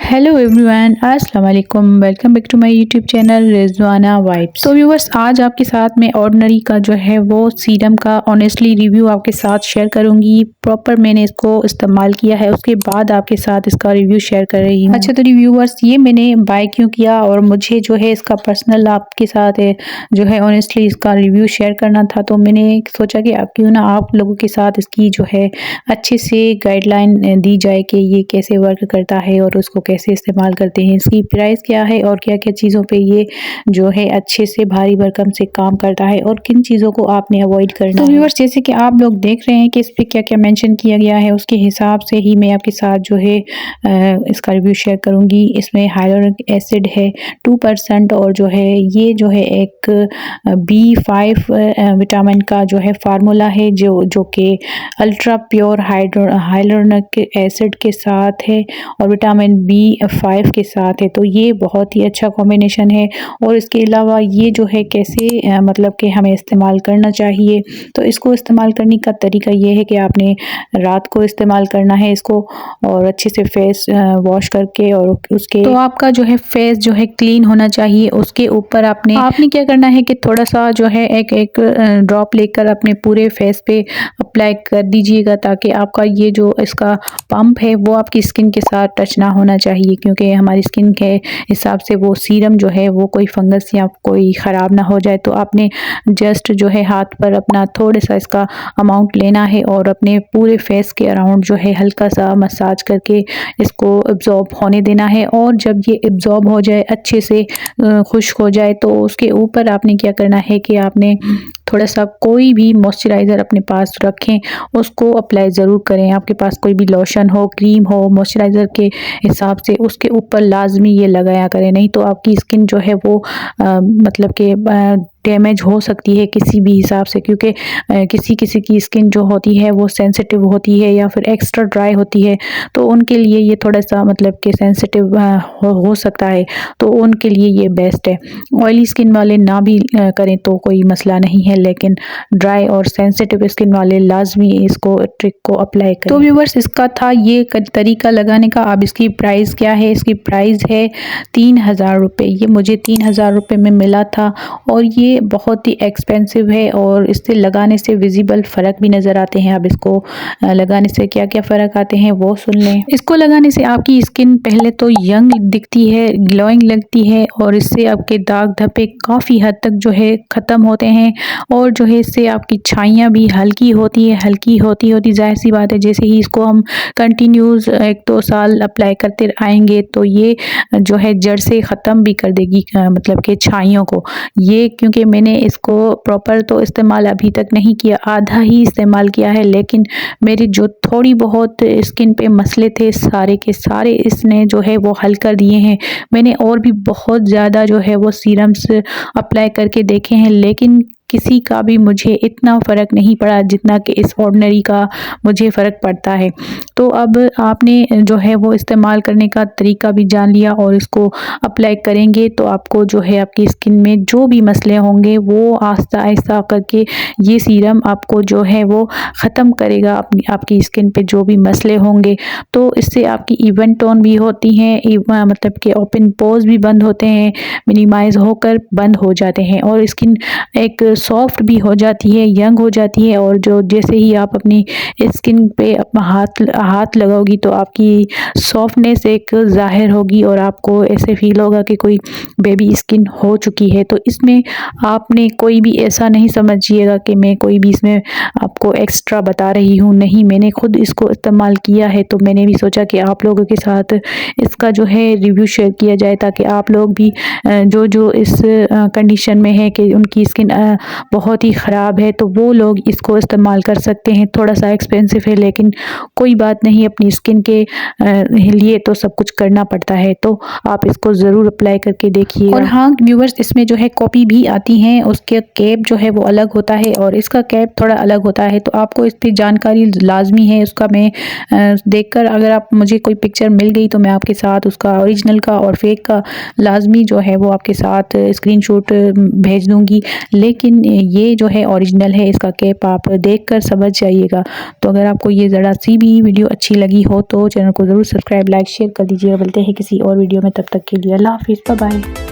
Hello everyone, अस्सलाम वालेकुम। Welcome back to my YouTube channel Rizwana vibes. तो व्यूअर्स, आज आपके साथ में ऑर्डिनरी का जो है वो सीरम का ऑनेस्टली रिव्यू आपके साथ शेयर करूंगी। प्रॉपर मैंने इसको इस्तेमाल किया है, उसके बाद आपके साथ इसका रिव्यू शेयर कर रही हूँ। अच्छा, तो व्यूअर्स, ये मैंने बाय क्यों किया और मुझे जो है इसका पर्सनल आपके साथ जो है ऑनेस्टली इसका रिव्यू शेयर करना था। तो मैंने सोचा कि आप क्यों ना आप लोगों के साथ इसकी जो है अच्छे से गाइडलाइन दी जाए कि ये कैसे वर्क करता है और उसको कैसे इस्तेमाल करते हैं, इसकी प्राइस क्या है और क्या क्या चीज़ों पे ये जो है अच्छे से भारी भरकम से काम करता है और किन चीज़ों को आपने अवॉइड करना है। तो व्यूअर्स, जैसे कि आप लोग देख रहे हैं कि इस पे क्या क्या मेंशन किया गया है, उसके हिसाब से ही मैं आपके साथ जो है इसका रिव्यू शेयर करूंगी। इसमें हाइलोरिक एसिड है 2% और जो है ये जो है एक B5 विटामिन का जो है फार्मूला है जो कि अल्ट्रा प्योर हाइलोरिक एसिड के साथ है और विटामिन B5 के साथ है। तो ये बहुत ही अच्छा कॉम्बिनेशन है। और इसके अलावा ये जो है कैसे मतलब कि हमें इस्तेमाल करना चाहिए, तो इसको इस्तेमाल करने का तरीका ये है कि आपने रात को इस्तेमाल करना है इसको और अच्छे से फेस वॉश करके और उसके तो आपका जो है फेस जो है क्लीन होना चाहिए। उसके ऊपर आपने क्या करना है कि थोड़ा सा जो है एक ड्रॉप लेकर अपने पूरे फेस पे अप्लाई कर दीजिएगा, ताकि आपका ये जो इसका पंप है वो आपकी स्किन के साथ टच ना होना चाहिए, क्योंकि हमारी स्किन के हिसाब से वो सीरम जो है वो कोई फंगस या कोई ख़राब ना हो जाए। तो आपने जस्ट जो है हाथ पर अपना थोड़ा सा इसका अमाउंट लेना है और अपने पूरे फेस के अराउंड जो है हल्का सा मसाज करके इसको एब्जॉर्ब होने देना है। और जब ये एब्जॉर्ब हो जाए, अच्छे से खुश्क हो जाए, तो उसके ऊपर आपने क्या करना है कि आपने थोड़ा सा कोई भी मॉइस्चराइज़र अपने पास रखें, उसको अप्लाई ज़रूर करें। आपके पास कोई भी लोशन हो, क्रीम हो, मॉइस्चराइज़र के हिसाब से उसके ऊपर लाजमी ये लगाया करें, नहीं तो आपकी स्किन जो है वो मतलब कि डैमेज हो सकती है किसी भी हिसाब से, क्योंकि किसी किसी की स्किन जो होती है वो सेंसिटिव होती है या फिर एक्स्ट्रा ड्राई होती है, तो उनके लिए ये थोड़ा सा मतलब कि सेंसिटिव हो सकता है, तो उनके लिए ये बेस्ट है। ऑयली स्किन वाले ना भी करें तो कोई मसला नहीं है, लेकिन ड्राई और सेंसिटिव स्किन वाले लाजमी इसको ट्रिक को अप्लाई करें। तो व्यूअर्स, इसका था ये तरीका लगाने का। अब इसकी प्राइस क्या है? इसकी प्राइस है 3000 रुपये। ये मुझे 3000 रुपये में मिला था और ये बहुत ही एक्सपेंसिव है और इससे लगाने से विजिबल फ़र्क भी नज़र आते हैं। अब इसको लगाने से क्या क्या फ़र्क आते हैं वो सुन लें। इसको लगाने से आपकी स्किन पहले तो यंग दिखती है, ग्लोइंग लगती है और इससे आपके दाग धब्बे काफ़ी हद तक जो है ख़त्म होते हैं और जो है इससे आपकी छाइयाँ भी हल्की होती है। हल्की होती ज़ाहिर सी बात है, जैसे ही इसको हम कंटिन्यूज़ 1-2 साल अप्लाई करते आएंगे तो ये जो है जड़ से ख़त्म भी कर देगी मतलब कि छाइयों को। ये क्योंकि मैंने इसको प्रॉपर तो इस्तेमाल अभी तक नहीं किया, आधा ही इस्तेमाल किया है, लेकिन मेरी जो थोड़ी बहुत स्किन पे मसले थे सारे के सारे इसने जो है वो हल कर दिए हैं। मैंने और भी बहुत ज़्यादा जो है वो सीरम्स अप्लाई करके देखे हैं, लेकिन किसी का भी मुझे इतना फ़र्क नहीं पड़ा जितना कि इस ऑर्डिनरी का मुझे फ़र्क पड़ता है। तो अब आपने जो है वो इस्तेमाल करने का तरीका भी जान लिया और इसको अप्लाई करेंगे तो आपको जो है आपकी स्किन में जो भी मसले होंगे वो आहिस्ता आहिस्ता करके ये सीरम आपको जो है वो ख़त्म करेगा आपकी स्किन पे जो भी मसले होंगे। तो इससे आपकी इवन टोन भी होती हैं, मतलब कि ओपन पोर्स भी बंद होते हैं, मिनिमाइज़ होकर बंद हो जाते हैं और स्किन एक सॉफ्ट भी हो जाती है, यंग हो जाती है। और जो जैसे ही आप अपनी स्किन पे अपना हाथ लगाओगी तो आपकी सॉफ्टनेस एक ज़ाहिर होगी और आपको ऐसे फील होगा कि कोई बेबी स्किन हो चुकी है। तो इसमें आपने कोई भी ऐसा नहीं समझिएगा कि मैं कोई भी इसमें आपको एक्स्ट्रा बता रही हूँ, नहीं, मैंने खुद इसको इस्तेमाल किया है तो मैंने भी सोचा कि आप लोगों के साथ इसका जो है रिव्यू शेयर किया जाए, ताकि आप लोग भी जो इस कंडीशन में है कि उनकी स्किन बहुत ही ख़राब है तो वो लोग इसको इस्तेमाल कर सकते हैं। थोड़ा सा एक्सपेंसिव है, लेकिन कोई बात नहीं, अपनी स्किन के लिए तो सब कुछ करना पड़ता है। तो आप इसको ज़रूर अप्लाई करके देखिए। और हाँ व्यूअर्स, इसमें जो है कॉपी भी आती हैं, उसके कैप जो है वो अलग होता है और इसका कैप थोड़ा अलग होता है, तो आपको इस पर जानकारी लाजमी है। उसका मैं देखकर अगर आप मुझे कोई पिक्चर मिल गई तो मैं आपके साथ उसका ओरिजिनल का और फेक का लाजमी जो है वो आपके साथ स्क्रीनशॉट भेज दूँगी। लेकिन लेकिन ये जो है ओरिजिनल है, इसका कैप आप देख कर समझ जाइएगा। तो अगर आपको ये ज़रा सी भी वीडियो अच्छी लगी हो तो चैनल को ज़रूर सब्सक्राइब, लाइक, शेयर कर दीजिएगा। मिलते हैं किसी और वीडियो में, तब तक के लिए अल्लाह हाफिज़, बाय बाय।